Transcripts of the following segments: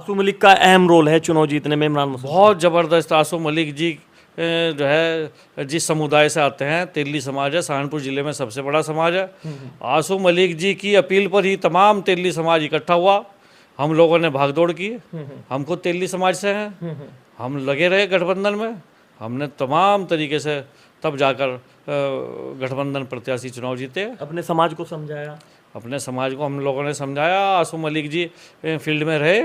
आसू मलिक का अहम रोल है चुनाव जीतने में इमरान मसूद। बहुत ज़बरदस्त। आसू मलिक जी जो है जिस समुदाय से आते हैं, तेली समाज है, सहारनपुर ज़िले में सबसे बड़ा समाज है। आसू मलिक जी की अपील पर ही तमाम तेली समाज इकट्ठा हुआ। हम लोगों ने भागदौड़ की। हम खुद तेली समाज से हैं। हम लगे रहे गठबंधन में। हमने तमाम तरीके से तब जाकर गठबंधन प्रत्याशी चुनाव जीते। अपने समाज को समझाया, अपने समाज को हम लोगों ने समझाया। आसू मलिक जी फील्ड में रहे।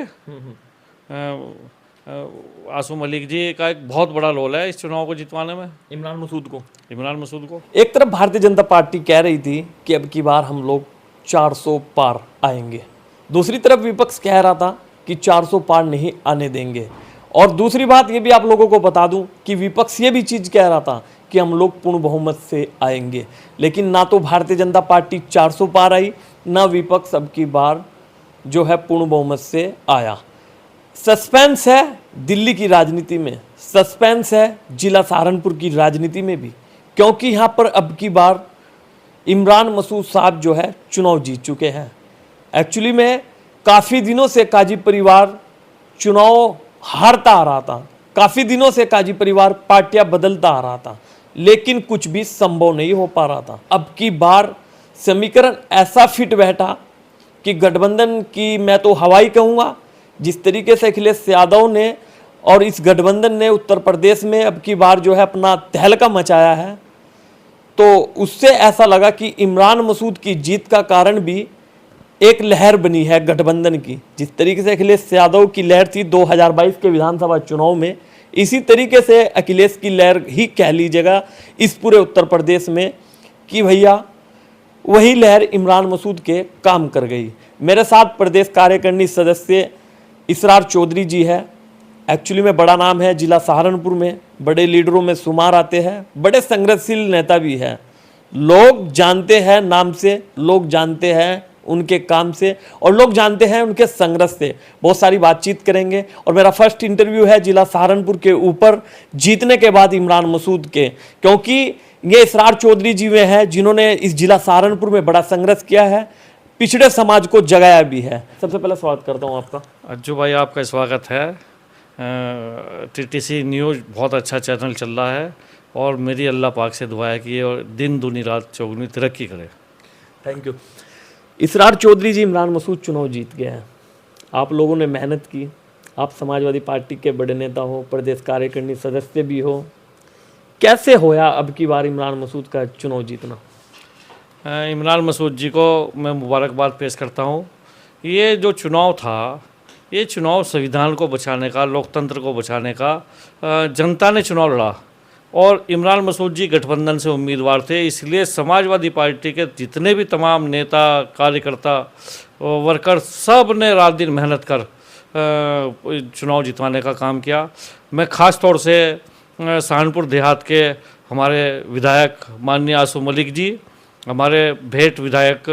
आसू मलिक जी का एक बहुत बड़ा रोल है इस चुनाव को जितवाने में। इमरान मसूद को एक तरफ भारतीय जनता पार्टी कह रही थी कि अब की बार हम लोग 400 पार आएंगे, दूसरी तरफ विपक्ष कह रहा था कि 400 पार नहीं आने देंगे। और दूसरी बात ये भी आप लोगों को बता दूं कि विपक्ष ये भी चीज़ कह रहा था कि हम लोग पूर्ण बहुमत से आएंगे, लेकिन ना तो भारतीय जनता पार्टी 400 पार आई, ना विपक्ष अब की बार जो है पूर्ण बहुमत से आया। सस्पेंस है दिल्ली की राजनीति में, सस्पेंस है जिला सहारनपुर की राजनीति में भी, क्योंकि यहाँ पर अब की बार इमरान मसूद साहब जो है चुनाव जीत चुके हैं। एक्चुअली में काफ़ी दिनों से काजी परिवार चुनाव हारता आ रहा था, काफ़ी दिनों से काजी परिवार पार्टियां बदलता आ रहा था, लेकिन कुछ भी संभव नहीं हो पा रहा था। अब की बार समीकरण ऐसा फिट बैठा कि गठबंधन की मैं तो हवाई कहूँगा। जिस तरीके से अखिलेश यादव ने और इस गठबंधन ने उत्तर प्रदेश में अब की बार जो है अपना तहलका मचाया है, तो उससे ऐसा लगा कि इमरान मसूद की जीत का कारण भी एक लहर बनी है गठबंधन की। जिस तरीके से अखिलेश यादव की लहर थी 2022 के विधानसभा चुनाव में, इसी तरीके से अखिलेश की लहर ही कह लीजिएगा इस पूरे उत्तर प्रदेश में कि भैया वही लहर इमरान मसूद के काम कर गई। मेरे साथ प्रदेश कार्यकारिणी सदस्य इसरार चौधरी जी है। एक्चुअली में बड़ा नाम है जिला सहारनपुर में, बड़े लीडरों में शुमार आते हैं, बड़े संघर्षशील नेता भी है। लोग जानते हैं नाम से, लोग जानते हैं उनके काम से, और लोग जानते हैं उनके संघर्ष से। बहुत सारी बातचीत करेंगे और मेरा फर्स्ट इंटरव्यू है जिला सहारनपुर के ऊपर जीतने के बाद इमरान मसूद के, क्योंकि ये इसरार चौधरी जी में है जिन्होंने इस जिला सहारनपुर में बड़ा संघर्ष किया है, पिछड़े समाज को जगाया भी है। सबसे पहले स्वागत करता हूँ आपका। अज्जू भाई आपका स्वागत है। टीटीसी न्यूज़ बहुत अच्छा चैनल चल रहा है और मेरी अल्लाह पाक से दुआ है कि ये दिन दूनी रात चौगुनी तरक्की करे। Thank you. इसरार चौधरी जी, इमरान मसूद चुनाव जीत गए हैं, आप लोगों ने मेहनत की, आप समाजवादी पार्टी के बड़े नेता हो, प्रदेश कार्यकारिणी सदस्य भी हो, कैसे होया अब की बार इमरान मसूद का चुनाव जीतना? इमरान मसूद जी को मैं मुबारकबाद पेश करता हूँ। ये जो चुनाव था, ये चुनाव संविधान को बचाने का, लोकतंत्र को बचाने का जनता ने चुनाव लड़ा और इमरान मसूद जी गठबंधन से उम्मीदवार थे, इसलिए समाजवादी पार्टी के जितने भी तमाम नेता, कार्यकर्ता, वर्कर, सब ने रात दिन मेहनत कर चुनाव जितवाने का काम किया। मैं ख़ास तौर से सहारनपुर देहात के हमारे विधायक माननीय आसू मलिक जी, हमारे भेंट विधायक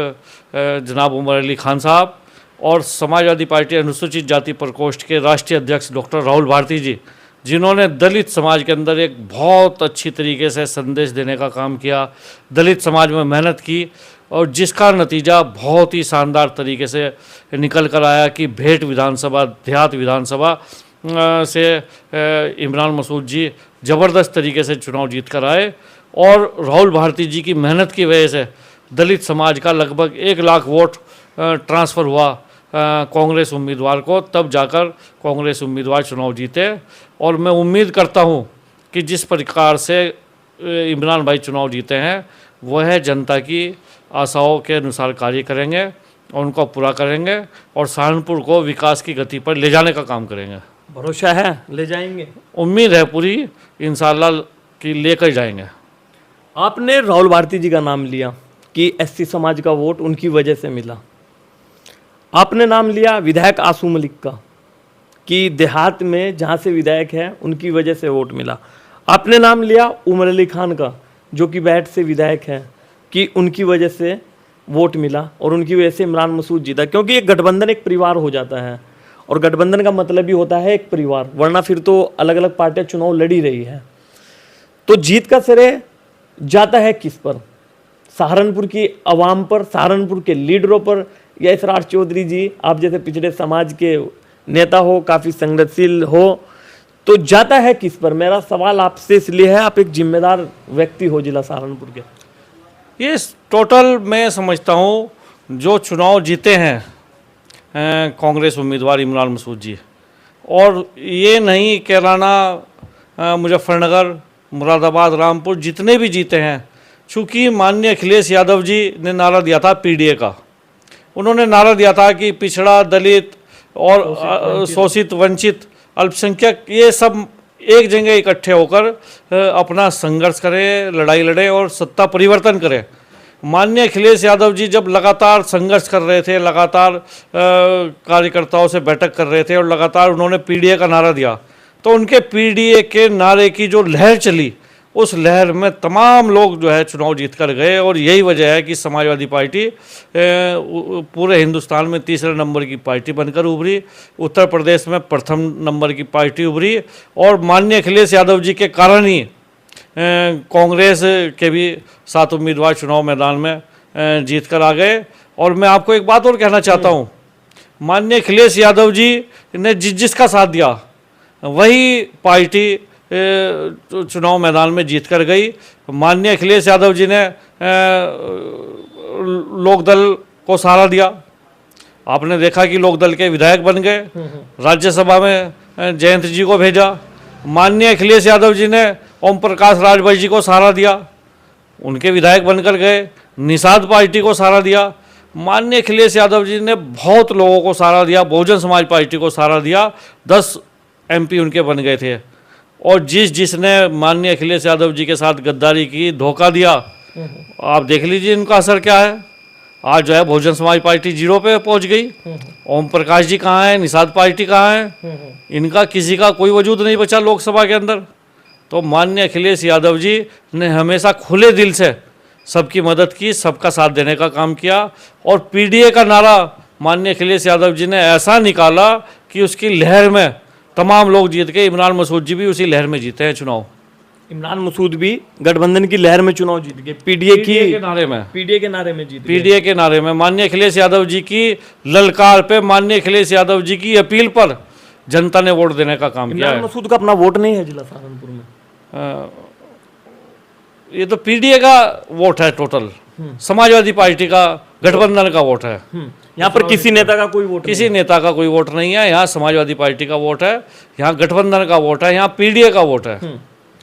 जनाब उमर अली खान साहब और समाजवादी पार्टी अनुसूचित जाति प्रकोष्ठ के राष्ट्रीय अध्यक्ष डॉक्टर राहुल भारती जी, जिन्होंने दलित समाज के अंदर एक बहुत अच्छी तरीके से संदेश देने का काम किया, दलित समाज में मेहनत की और जिसका नतीजा बहुत ही शानदार तरीके से निकल कर आया कि भेंट विधानसभा, देहात विधानसभा से इमरान मसूद जी ज़बरदस्त तरीके से चुनाव जीत कर आए और राहुल भारती जी की मेहनत की वजह से दलित समाज का लगभग 1 लाख वोट ट्रांसफ़र हुआ कांग्रेस उम्मीदवार को, तब जाकर कांग्रेस उम्मीदवार चुनाव जीते। और मैं उम्मीद करता हूं कि जिस प्रकार से इमरान भाई चुनाव जीते हैं वह जनता की आशाओं के अनुसार कार्य करेंगे और उनको पूरा करेंगे और सहारनपुर को विकास की गति पर ले जाने का काम करेंगे। भरोसा है ले जाएंगे? उम्मीद है पूरी, इंशाल्लाह कि लेकर जाएंगे। आपने राहुल भारती जी का नाम लिया कि एससी समाज का वोट उनकी वजह से मिला। आपने नाम लिया विधायक आसू मलिक का कि देहात में जहाँ से विधायक है उनकी वजह से वोट मिला। आपने नाम लिया उमर अली खान का जो कि बैठ से विधायक है कि उनकी वजह से वोट मिला और उनकी वजह से इमरान मसूद जीता, क्योंकि एक गठबंधन एक परिवार हो जाता है और गठबंधन का मतलब भी होता है एक परिवार, वरना फिर तो अलग अलग पार्टियां चुनाव लड़ी रही है। तो जीत का श्रेय जाता है किस पर? सहारनपुर की आवाम पर, सहारनपुर के लीडरों पर, या इसरार चौधरी जी आप जैसे पिछड़े समाज के नेता हो, काफ़ी संगठनशील हो, तो जाता है किस पर? मेरा सवाल आपसे इसलिए है, आप एक जिम्मेदार व्यक्ति हो जिला सहारनपुर के। ये टोटल मैं समझता हूँ जो चुनाव जीते हैं कांग्रेस उम्मीदवार इमरान मसूद जी, और ये नहीं कैराना, मुजफ्फरनगर, मुरादाबाद, रामपुर, जितने भी जीते हैं, चूँकि माननीय अखिलेश यादव जी ने नारा दिया था पीडीए का। उन्होंने नारा दिया था कि पिछड़ा, दलित और शोषित, वंचित, अल्पसंख्यक, ये सब एक जगह इकट्ठे होकर अपना संघर्ष करें, लड़ाई लड़े और सत्ता परिवर्तन करें। माननीय अखिलेश यादव जी जब लगातार संघर्ष कर रहे थे, लगातार कार्यकर्ताओं से बैठक कर रहे थे और लगातार उन्होंने पीडीए का नारा दिया, तो उनके पीडीए के नारे की जो लहर चली, उस लहर में तमाम लोग जो है चुनाव जीत कर गए। और यही वजह है कि समाजवादी पार्टी पूरे हिंदुस्तान में तीसरे नंबर की पार्टी बनकर उभरी, उत्तर प्रदेश में प्रथम नंबर की पार्टी उभरी, और माननीय अखिलेश यादव जी के कारण ही कांग्रेस के भी 7 उम्मीदवार चुनाव मैदान में जीत कर आ गए। और मैं आपको एक बात और कहना चाहता हूँ, माननीय अखिलेश यादव जी ने जिसका साथ दिया वही पार्टी चुनाव मैदान में जीत कर गई। माननीय अखिलेश यादव जी ने लोकदल को सहारा दिया, आपने देखा कि लोकदल के विधायक बन गए, राज्यसभा में जयंत जी को भेजा। माननीय अखिलेश यादव जी ने ओम प्रकाश राजभर जी को सहारा दिया, उनके विधायक बनकर गए। निषाद पार्टी को सहारा दिया। माननीय अखिलेश यादव जी ने बहुत लोगों को सहारा दिया, बहुजन समाज पार्टी को सहारा दिया, 10 एमपी उनके बन गए थे। और जिसने माननीय अखिलेश यादव जी के साथ गद्दारी की, धोखा दिया, आप देख लीजिए इनका असर क्या है। आज जो है बहुजन समाज पार्टी 0 पे पहुंच गई। ओम प्रकाश जी कहाँ हैं, निषाद पार्टी कहाँ है, इनका किसी का कोई वजूद नहीं बचा लोकसभा के अंदर। तो माननीय अखिलेश यादव जी ने हमेशा खुले दिल से सबकी मदद की, सबका साथ देने का काम किया। और पीडीए का नारा माननीय अखिलेश यादव जी ने ऐसा निकाला कि उसकी लहर में तमाम लोग जीत गए। इमरान मसूद जी भी उसी लहर में जीते हैं चुनाव। इमरान मसूद भी गठबंधन की लहर में चुनाव जीत गए, पीडीए के नारे में जीत गए। पीडीए के नारे में माननीय अखिलेश यादव जी की ललकार पे, माननीय अखिलेश यादव जी की अपील पर जनता ने वोट देने का काम किया है। इमरान मसूद का अपना वोट नहीं है जिला सहारनपुर में, ये तो पीडीए का वोट है टोटल, समाजवादी पार्टी का गठबंधन का वोट है। यहाँ पर किसी नेता का कोई वोट किसी नेता का कोई वोट नहीं है। यहाँ समाजवादी पार्टी का वोट है, यहाँ गठबंधन का वोट है, यहाँ पीडीए का वोट है।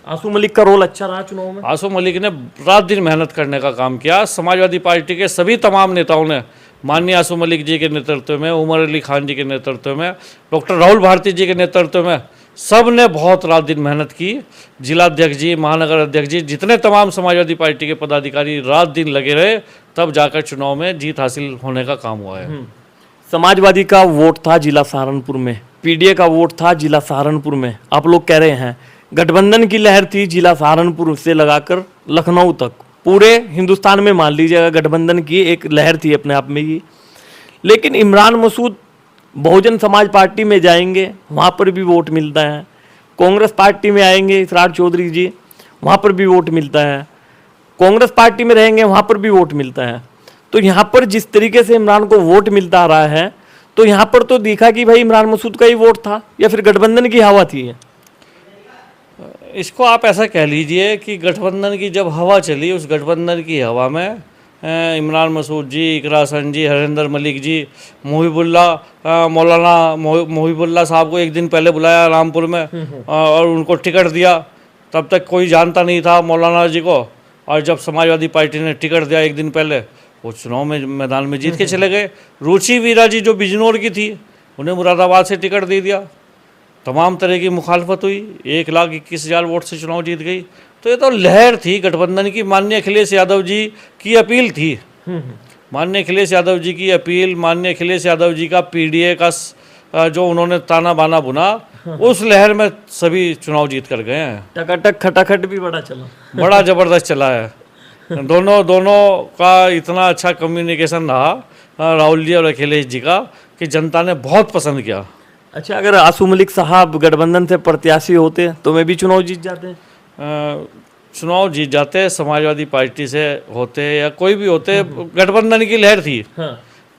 आंसू मलिक का रोल अच्छा रहा चुनाव में। आंसू मलिक ने रात दिन मेहनत करने का काम किया। समाजवादी पार्टी के सभी तमाम नेताओं ने माननीय आंसू मलिक जी के नेतृत्व में, उमर अली खान जी के नेतृत्व में, डॉक्टर राहुल भारती जी के नेतृत्व में, सब ने बहुत रात दिन मेहनत की। जिलाध्यक्ष जी, महानगर अध्यक्ष जी, जितने तमाम समाजवादी पार्टी के पदाधिकारी रात दिन लगे रहे, तब जाकर चुनाव में जीत हासिल होने का काम हुआ है। समाजवादी का वोट था जिला सहारनपुर में, पीडीए का वोट था जिला सहारनपुर में। आप लोग कह रहे हैं गठबंधन की लहर थी जिला सहारनपुर से लगाकर लखनऊ तक, पूरे हिंदुस्तान में मान लीजिएगा गठबंधन की एक लहर थी अपने आप में ही। लेकिन इमरान मसूद बहुजन समाज पार्टी में जाएंगे, वहाँ पर भी वोट मिलता है। कांग्रेस पार्टी में आएंगे इसरार चौधरी जी, वहाँ पर भी वोट मिलता है। कांग्रेस पार्टी में रहेंगे, वहाँ पर भी वोट मिलता है। तो यहाँ पर जिस तरीके से इमरान को वोट मिलता आ रहा है, तो यहाँ पर तो दिखा कि भाई इमरान मसूद का ही वोट था या फिर गठबंधन की हवा थी। इसको आप ऐसा कह लीजिए कि गठबंधन की जब हवा चली, उस गठबंधन की हवा में इमरान मसूद जी, इकरा हसन जी, हरिंदर मलिक जी, मौलाना मोहिबुल्ला साहब को एक दिन पहले बुलाया रामपुर में और उनको टिकट दिया। तब तक कोई जानता नहीं था मौलाना जी को, और जब समाजवादी पार्टी ने टिकट दिया एक दिन पहले, वो चुनाव में मैदान में जीत के चले गए। रुचि वीरा जी जो बिजनौर की थी, उन्हें मुरादाबाद से टिकट दे दिया। तमाम तरह की मुखालफत हुई, 1,21,000 वोट से चुनाव जीत गई। तो ये तो लहर थी गठबंधन की। माननीय अखिलेश यादव जी की अपील थी, माननीय अखिलेश यादव जी की अपील, माननीय अखिलेश यादव जी का पीडीए का जो उन्होंने ताना बाना बुना, उस लहर में सभी चुनाव जीत कर गए हैं। टकाटक खटाखट भी बड़ा चला, बड़ा जबरदस्त चला है। दोनों का इतना अच्छा कम्युनिकेशन रहा राहुल जी और अखिलेश जी का, कि जनता ने बहुत पसंद किया। अच्छा, अगर आंसू मलिक साहब गठबंधन से प्रत्याशी होते तो मैं भी चुनाव जीत जाते? चुनाव जीत जाते, समाजवादी पार्टी से होते या कोई भी होते, गठबंधन की लहर थी,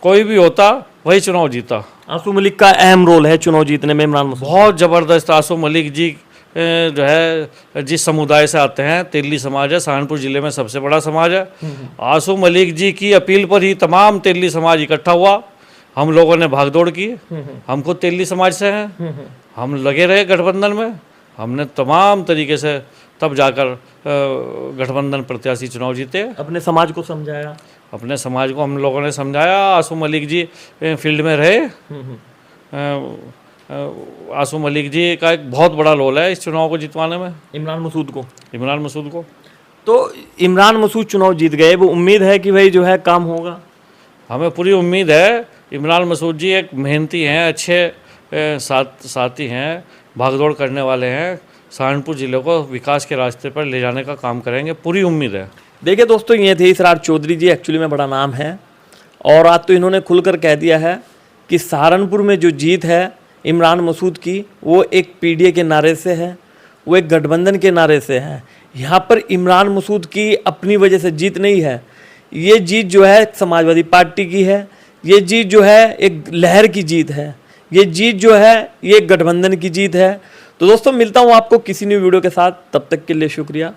कोई भी होता वही चुनाव जीता। आसू मलिक का अहम रोल है चुनाव जीतने में इमरान मसूद। बहुत ज़बरदस्त। आसू मलिक जी जो है जिस समुदाय से आते हैं, तेली समाज है, सहारनपुर ज़िले में सबसे बड़ा समाज है। आसू मलिक जी की अपील पर ही तमाम तेली समाज इकट्ठा हुआ। हम लोगों ने भागदौड़ की। हम खुद तेली समाज से हैं। हम लगे रहे गठबंधन में। हमने तमाम तरीके से तब जाकर गठबंधन प्रत्याशी चुनाव जीते। अपने समाज को समझाया। अपने समाज को हम लोगों ने समझाया। आसू मलिक जी फील्ड में रहे। आसू मलिक जी का एक बहुत बड़ा रोल है इस चुनाव को जितवाने में। इमरान मसूद को तो इमरान मसूद चुनाव जीत गए, वो उम्मीद है कि भाई जो है काम होगा। हमें पूरी उम्मीद है। इमरान मसूद जी एक मेहनती हैं, अच्छे साथी हैं, भागदौड़ करने वाले हैं। सहारनपुर ज़िले को विकास के रास्ते पर ले जाने का काम करेंगे, पूरी उम्मीद है। देखिए दोस्तों, ये थे इसरार चौधरी जी, एक्चुअली में बड़ा नाम है और आज तो इन्होंने खुलकर कह दिया है कि सहारनपुर में जो जीत है इमरान मसूद की, वो एक पीडीए के नारे से है, वो एक गठबंधन के नारे से है। यहाँ पर इमरान मसूद की अपनी वजह से जीत नहीं है। ये जीत जो है समाजवादी पार्टी की है। ये जीत जो है एक लहर की जीत है। ये जीत जो है ये गठबंधन की जीत है। तो दोस्तों, मिलता हूँ आपको किसी न्यू वीडियो के साथ। तब तक के लिए शुक्रिया।